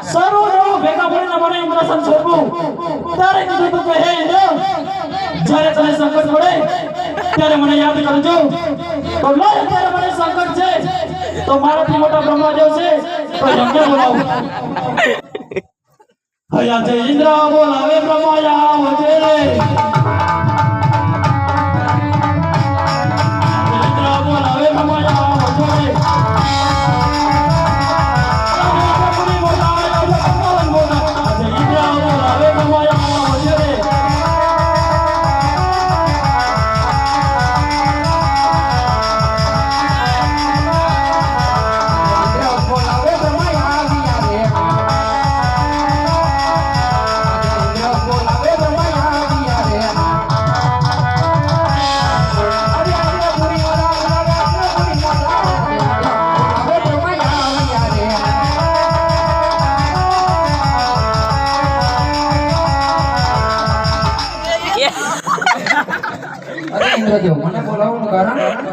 સર્વ દેવો ભેગા મળીને મને ઇન્દ્રસન સોંપ્યું ત્યારે કીધું તું કે હે ઇન્દ્ર જ્યારે તને સંકટ પડે ત્યારે મને યાદ કરજો તો લો ત્યારે મને સંકટ છે તો મારાથી મોટા બ્રહ્માદેવ છે તો એમને બોલાવું હયા જય ઇન્દ્ર બોલાવે બ્રહ્માયા વજે રે ઇન્દ્ર બોલાવે બ્રહ્માયા વજે રે इंद्रदेव મને બોલાવવાનું કારણ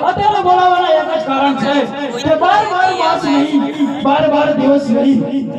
અત્યારે બોલાવવાના એક જ કારણ છે કે 12 માસ નહીં 12 દિવસ નહીં